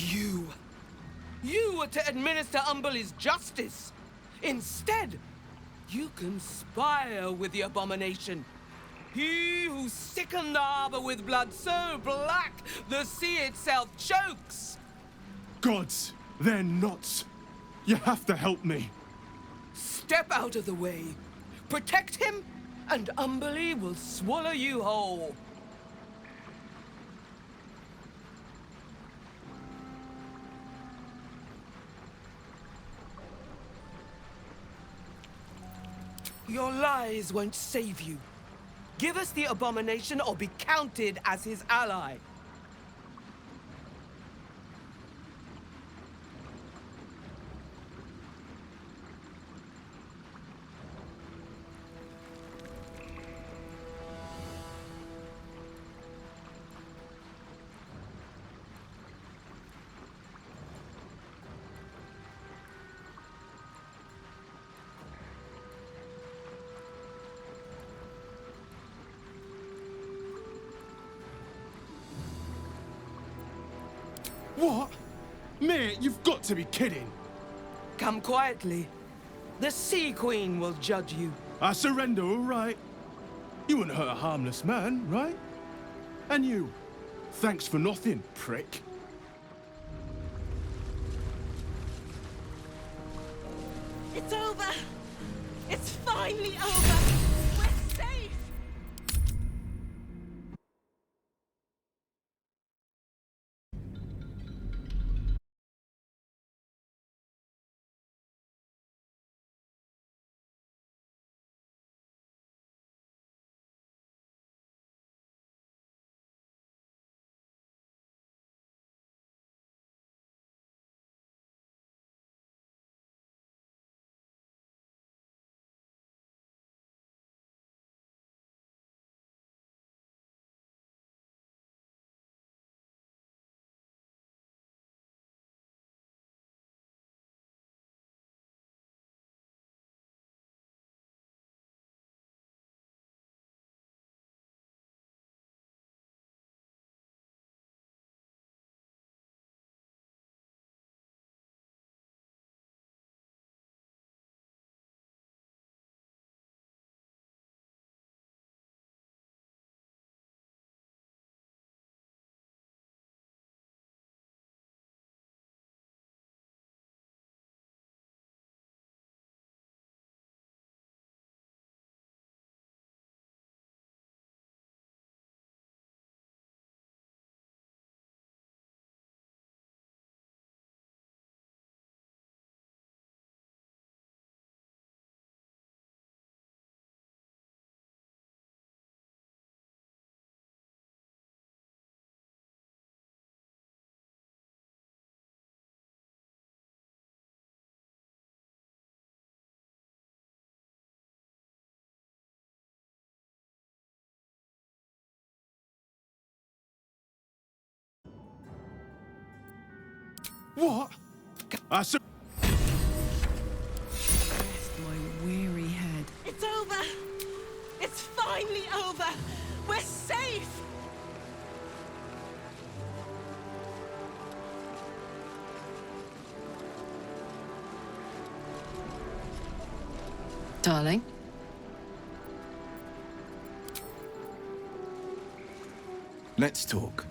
You! You were to administer Umberlee's justice! Instead, you conspire with the abomination. He who sickened the harbor with blood so black the sea itself chokes! Gods, they're nuts. You have to help me. Step out of the way. Protect him, and Umberlee will swallow you whole. Your lies won't save you. Give us the abomination or be counted as his ally. What? Mate, you've got to be kidding. Come quietly. The Sea Queen will judge you. I surrender, all right. You wouldn't hurt a harmless man, right? And you. Thanks for nothing, prick. It's over! It's finally over! We're safe! What? Rest my weary head. It's over! It's finally over! We're safe! Darling? Let's talk.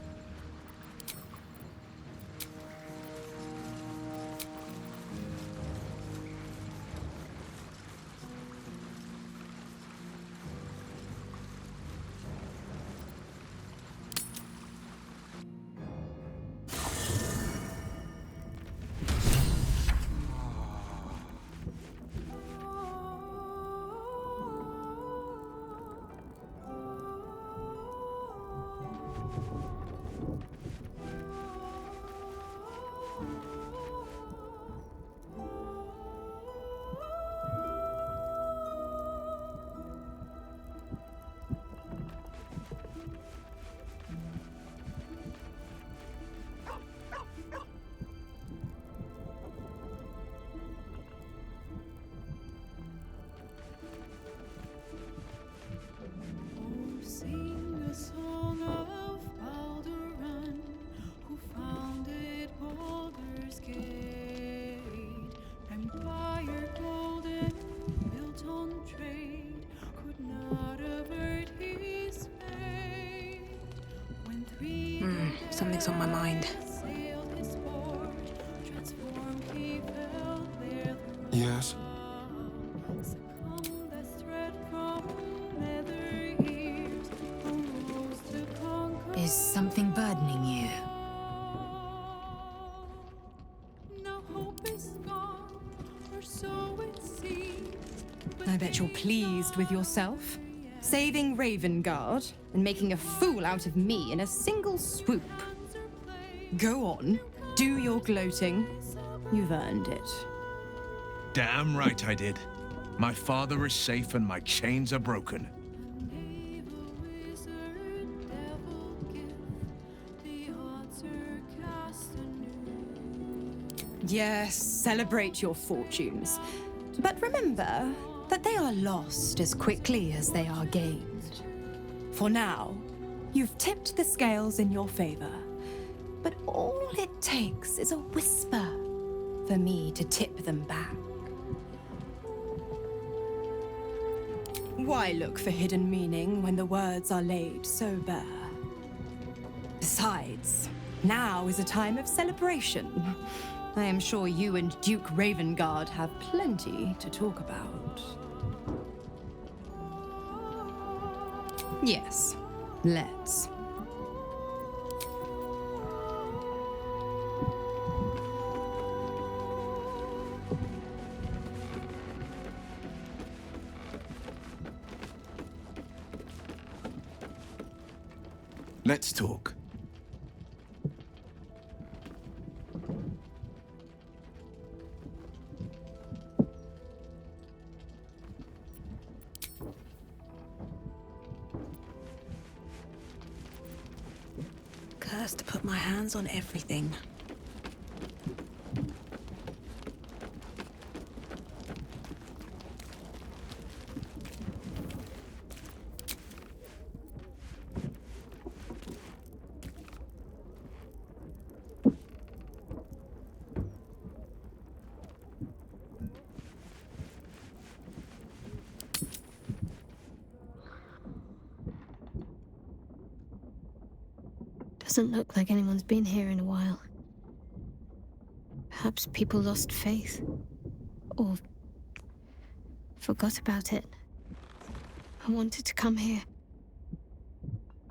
what's on my mind. Yes? Is something burdening you? I bet you're pleased with yourself. Saving Ravengard and making a fool out of me in a single swoop. Go on, do your gloating. You've earned it. Damn right I did. My father is safe and my chains are broken. Yes, celebrate your fortunes. But remember that they are lost as quickly as they are gained. For now, you've tipped the scales in your favor. But all it takes is a whisper for me to tip them back. Why look for hidden meaning when the words are laid so bare? Besides, now is a time of celebration. I am sure you and Duke Ravengard have plenty to talk about. Yes, let's. Let's talk. Cursed to put my hands on everything. Doesn't look like anyone's been here in a while. Perhaps people lost faith. Or forgot about it. I wanted to come here.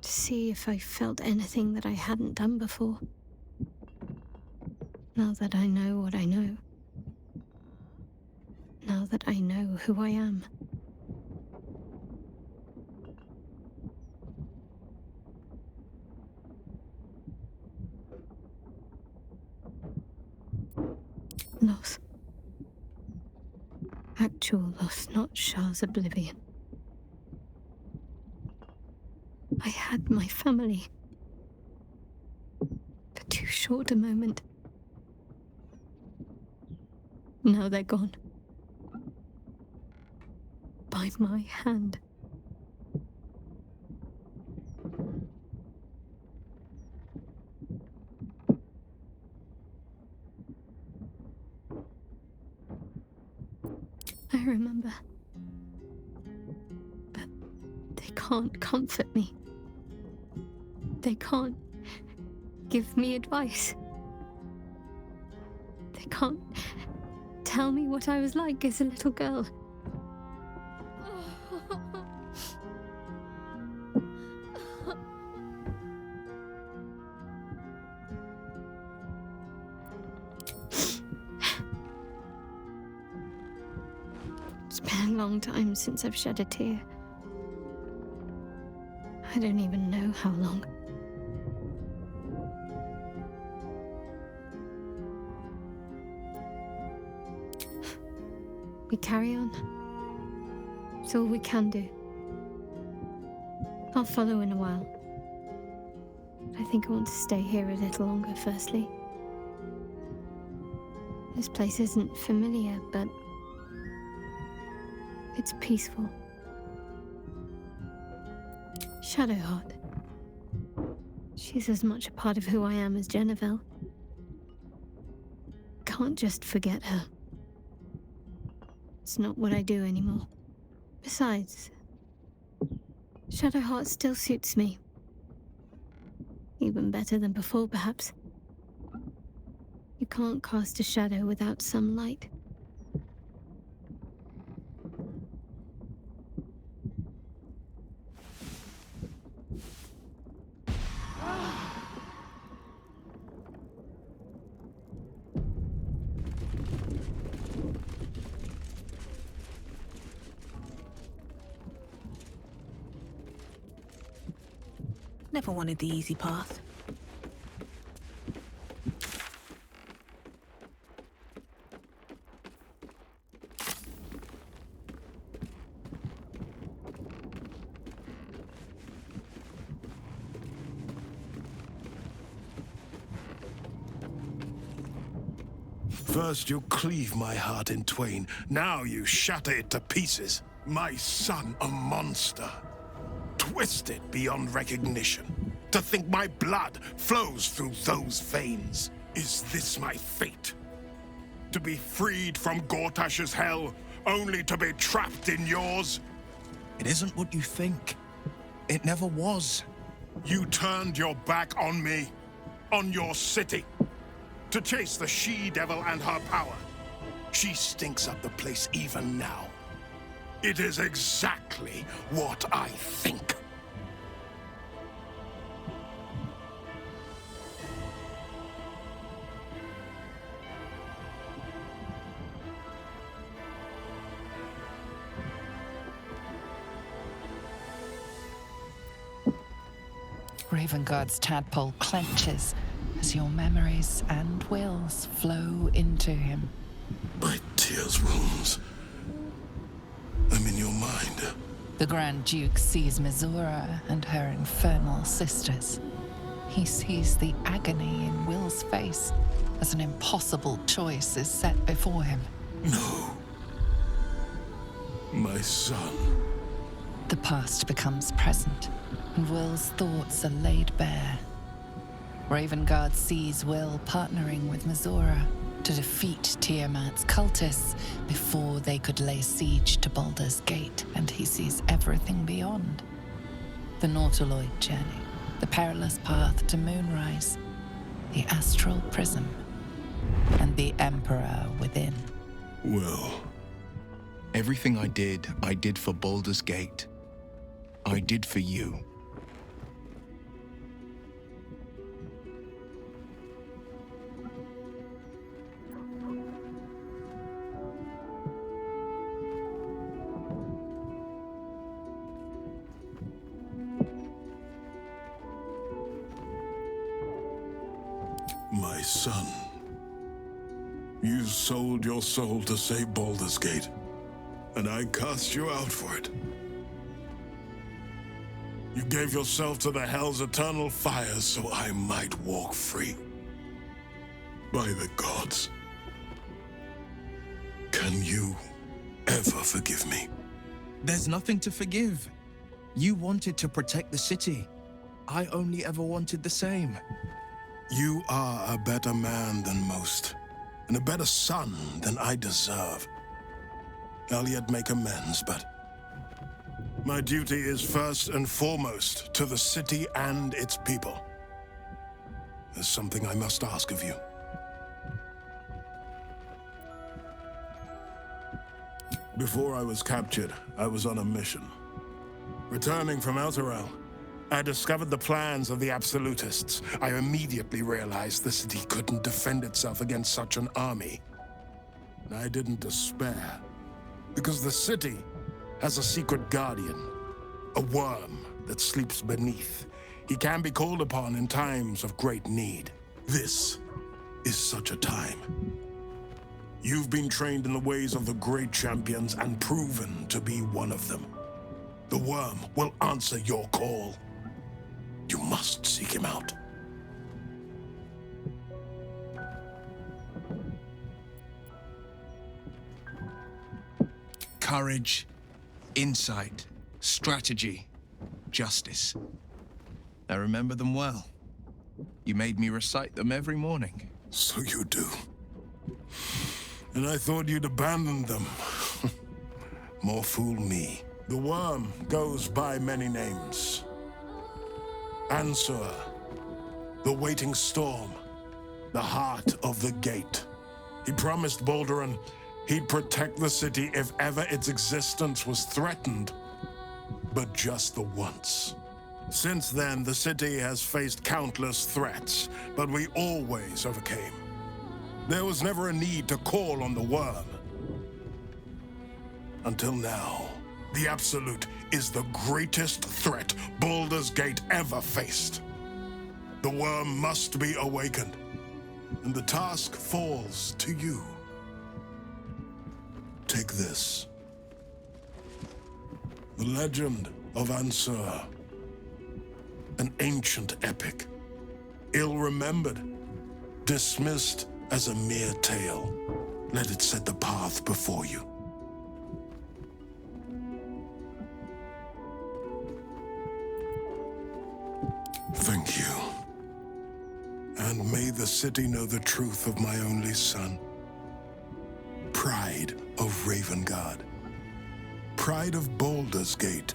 To see if I felt anything that I hadn't done before. Now that I know what I know. Now that I know who I am. Loss. Actual loss, not Shah's oblivion. I had my family. For too short a moment. Now they're gone. By my hand. I remember. But they can't comfort me. They can't give me advice. They can't tell me what I was like as a little girl. It's been a long time since I've shed a tear. I don't even know how long. We carry on. It's all we can do. I'll follow in a while. I think I want to stay here a little longer, firstly. This place isn't familiar, but it's peaceful. Shadowheart. She's as much a part of who I am as Jennifer. Can't just forget her. It's not what I do anymore. Besides, Shadowheart still suits me. Even better than before, perhaps. You can't cast a shadow without some light. Never wanted the easy path. First you cleave my heart in twain, now you shatter it to pieces. My son, a monster. Twisted beyond recognition. To think my blood flows through those veins. Is this my fate? To be freed from Gortash's hell, only to be trapped in yours? It isn't what you think. It never was. You turned your back on me, on your city, to chase the she-devil and her power. She stinks up the place even now. It is exactly what I think. Ravenguard's tadpole clenches as your memories and wills flow into him. My tears wounds. I'm in your mind. The Grand Duke sees Mizora and her infernal sisters. He sees the agony in Will's face as an impossible choice is set before him. No. My son. The past becomes present, and Will's thoughts are laid bare. Ravenguard sees Will partnering with Mizora to defeat Tiamat's cultists before they could lay siege to Baldur's Gate, and he sees everything beyond. The Nautiloid journey, the perilous path to Moonrise, the astral prism, and the Emperor within. Well, Everything I did for Baldur's Gate. I did for you. my son. You sold your soul to save Baldur's Gate, and I cast you out for it. You gave yourself to the Hell's eternal fires so I might walk free. By the gods, can you ever forgive me? There's nothing to forgive. You wanted to protect the city. I only ever wanted the same. You are a better man than most, and a better son than I deserve. I'll yet make amends, but my duty is first and foremost to the city and its people. There's something I must ask of you. Before I was captured, I was on a mission. Returning from Elturel, I discovered the plans of the Absolutists. I immediately realized the city couldn't defend itself against such an army. I didn't despair, because the city has a secret guardian, a worm that sleeps beneath. He can be called upon in times of great need. This is such a time. You've been trained in the ways of the great champions and proven to be one of them. The worm will answer your call. You must seek him out. Courage, insight, strategy, justice. I remember them well. You made me recite them every morning. So you do. And I thought you'd abandoned them. More fool me. The worm goes by many names. Answer, The waiting storm. The heart of the gate. He promised Baldur he'd protect the city if ever its existence was threatened. But just the once. Since then, the city has faced countless threats, but we always overcame. There was never a need to call on the worm. Until now, the Absolute is the greatest threat Baldur's Gate ever faced. The worm must be awakened, and the task falls to you. Take this. The Legend of Ansur. An ancient epic. Ill-remembered. Dismissed as a mere tale. Let it set the path before you. Thank you. And may the city know the truth of my only son. Pride of Ravengard. Pride of Baldur's Gate.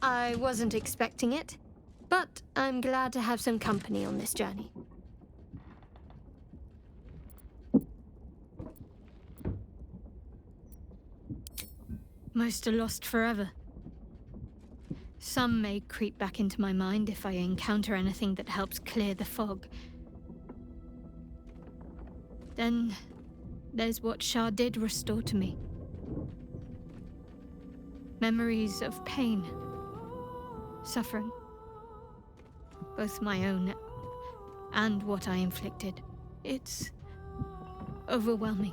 I wasn't expecting it, but I'm glad to have some company on this journey. Most are lost forever. Some may creep back into my mind if I encounter anything that helps clear the fog. Then there's what Shah did restore to me. Memories of pain. Suffering. Both my own and what I inflicted. It's overwhelming.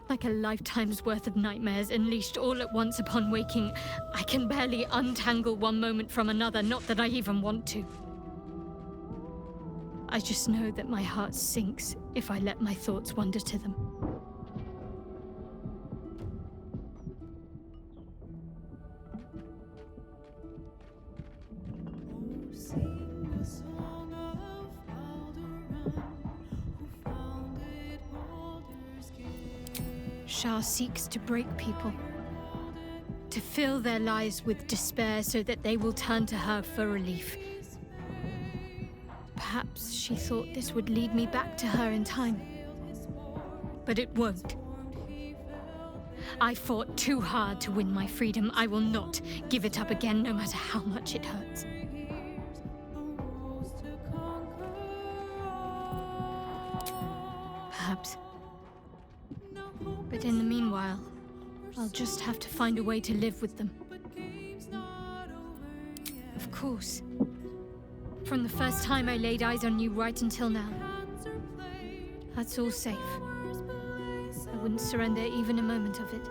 Like a lifetime's worth of nightmares unleashed all at once upon waking. I can barely untangle one moment from another, not that I even want to. I just know that my heart sinks if I let my thoughts wander to them. Shah seeks to break people, to fill their lives with despair so that they will turn to her for relief. Perhaps she thought this would lead me back to her in time, but it won't. I fought too hard to win my freedom. I will not give it up again, no matter how much it hurts. Perhaps. But in the meanwhile, I'll just have to find a way to live with them. Of course. From the first time I laid eyes on you right until now. That's all safe. I wouldn't surrender even a moment of it.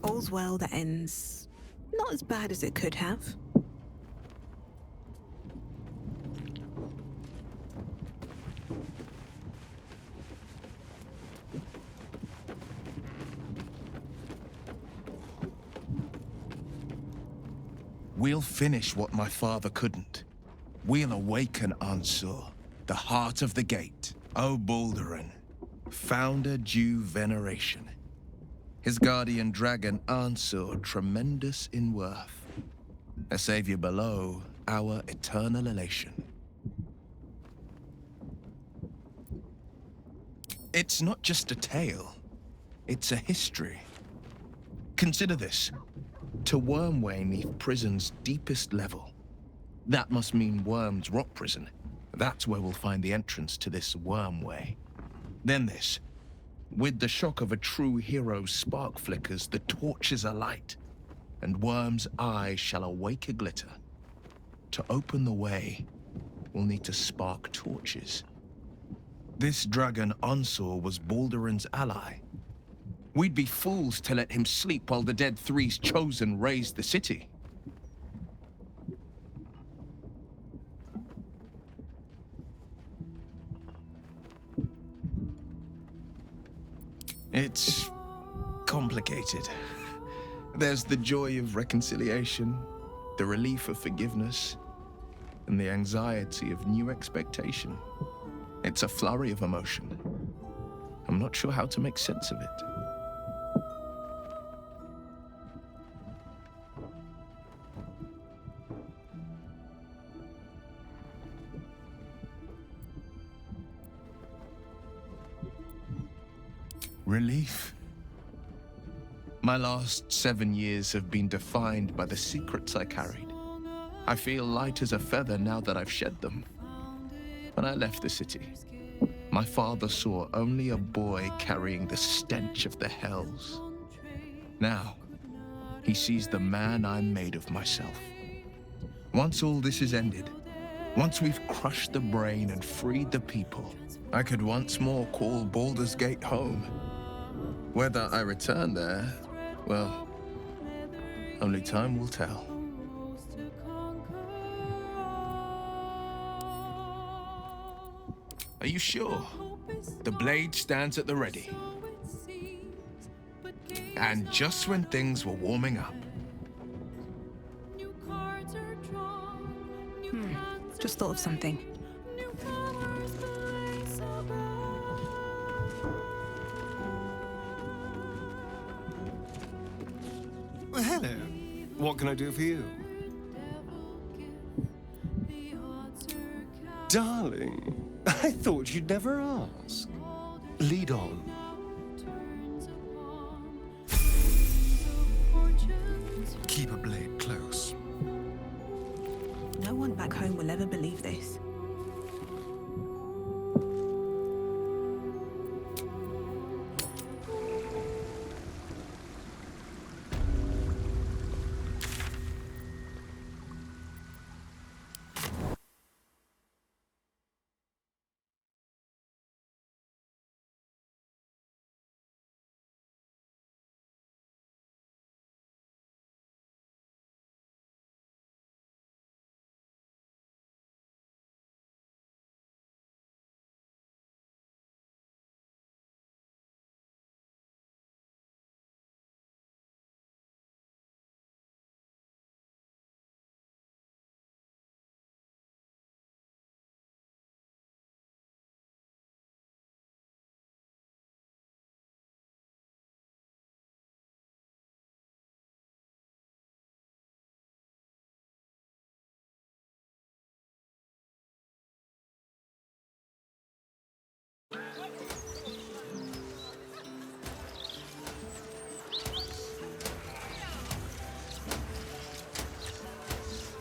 All's well that ends not as bad as it could have. We'll finish what my father couldn't. We'll awaken Ansur, the heart of the gate. O Baldurin, founder due veneration. His guardian dragon Ansur, tremendous in worth. A savior below, our eternal elation. It's not just a tale, it's a history. Consider this. To Wormway 'neath prison's deepest level. That must mean Worm's rock prison. That's where we'll find the entrance to this Wormway. Then this. With the shock of a true hero's spark flickers, the torches alight, and Worm's eyes shall awake a glitter. To open the way, we'll need to spark torches. This dragon Ansur was Baldurin's ally. We'd be fools to let him sleep while the Dead Three's chosen raised the city. It's complicated. There's the joy of reconciliation, the relief of forgiveness, and the anxiety of new expectation. It's a flurry of emotion. I'm not sure how to make sense of it. Relief. My last 7 years have been defined by the secrets I carried. I feel light as a feather now that I've shed them. When I left the city, my father saw only a boy carrying the stench of the hells. Now, he sees the man I'm made of myself. Once all this is ended, once we've crushed the brain and freed the people, I could once more call Baldur's Gate home. Whether I return there, well, only time will tell. Are you sure? The blade stands at the ready. And just when things were warming up. Just thought of something. Well, hello. What can I do for you? Darling, I thought you'd never ask. Lead on. Keep a blade close. No one back home will ever believe this.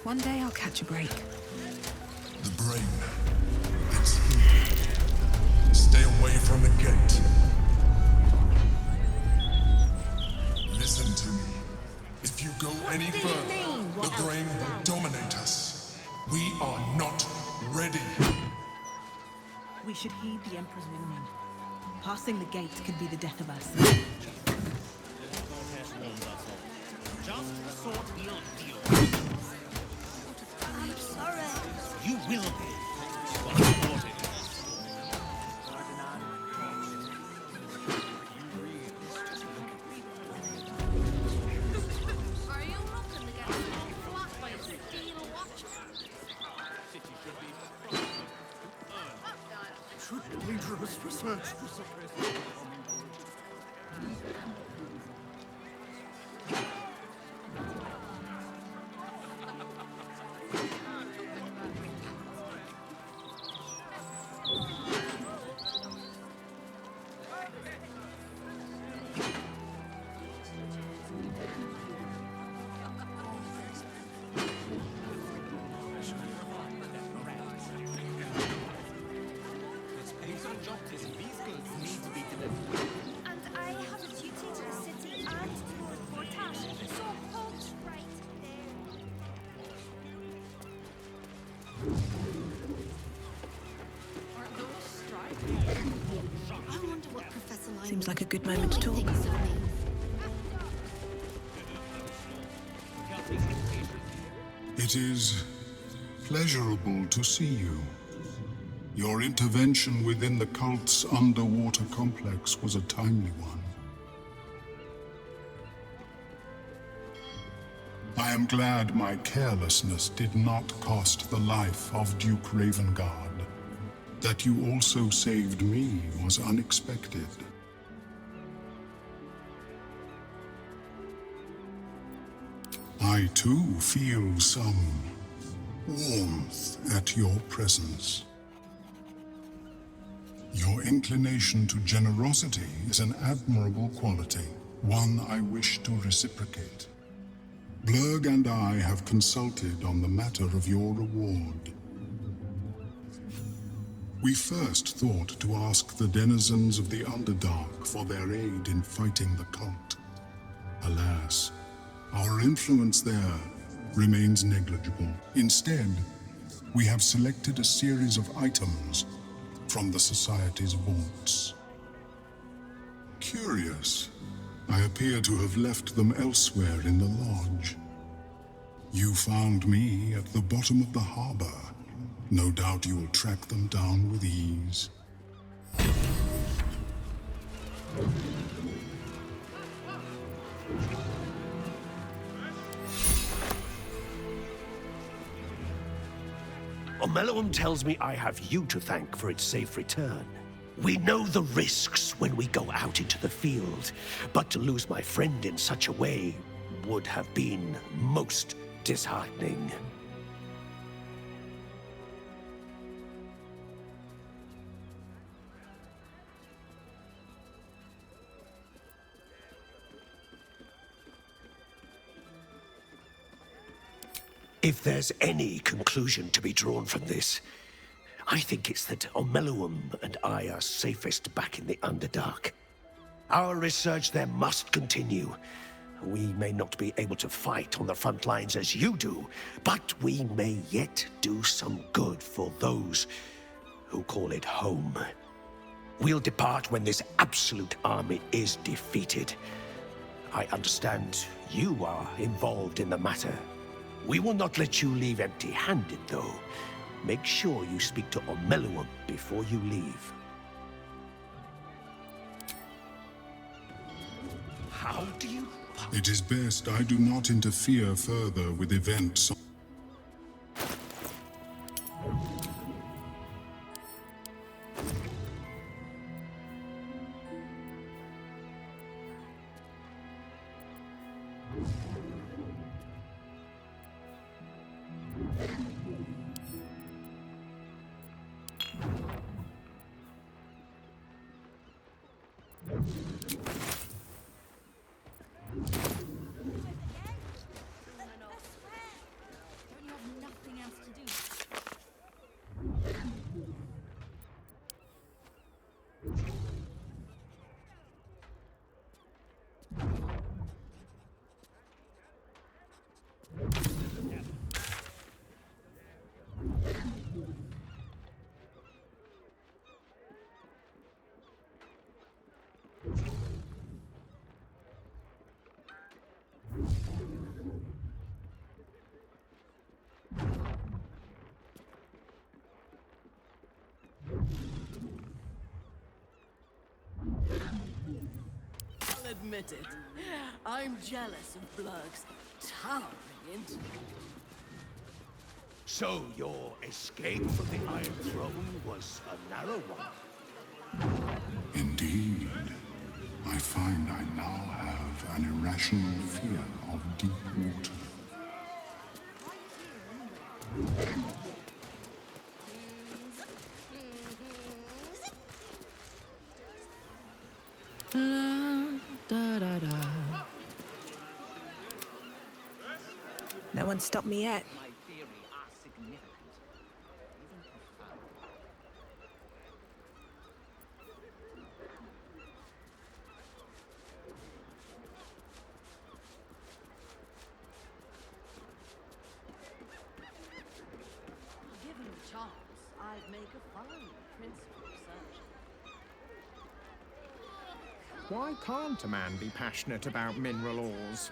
One day I'll catch a break. The brain. It's here. Stay away from the gate. Listen to me. If you go any further, the brain will dominate us. We are not ready. We should heed the Emperor's warning. Passing the gate could be the death of us. Just sort your deal. I'm sorry. You will be. Are you looking to get flat by a steel watch? Dangerous research. And I have a duty to the city and to Lord Portash, so hold right there. Aren't those stripes? I wonder what Professor Lyman Seems like a good moment to talk. thinks of me. It is pleasurable to see you. Your intervention within the cult's underwater complex was a timely one. I am glad my carelessness did not cost the life of Duke Ravengard. That you also saved me was unexpected. I too feel some warmth at your presence. Your inclination to generosity is an admirable quality. one I wish to reciprocate. Blurg and I have consulted on the matter of your reward. We first thought to ask the denizens of the Underdark for their aid in fighting the cult. Alas, our influence there remains negligible. Instead, we have selected a series of items from the Society's vaults. Curious, I appear to have left them elsewhere in the lodge. You found me at the bottom of the harbor. No doubt you'll track them down with ease. Omeluum tells me I have you to thank for its safe return. We know the risks when we go out into the field, but to lose my friend in such a way would have been most disheartening. If there's any conclusion to be drawn from this, I think it's that Omeluum and I are safest back in the Underdark. Our research there must continue. We may not be able to fight on the front lines as you do, but we may yet do some good for those who call it home. We'll depart when this absolute army is defeated. I understand you are involved in the matter. We will not let you leave empty-handed, though. Make sure you speak to Omeluum before you leave. How do you... It is best I do not interfere further with events. I'll admit it. I'm jealous of Blurg's towering intellect. So your escape from the Iron Throne was a narrow one? Indeed. I find I now have an irrational fear of deep water. No one stopped me yet. Given the chance, I'd make a fine principal surgeon. Why can't a man be passionate about mineral ores?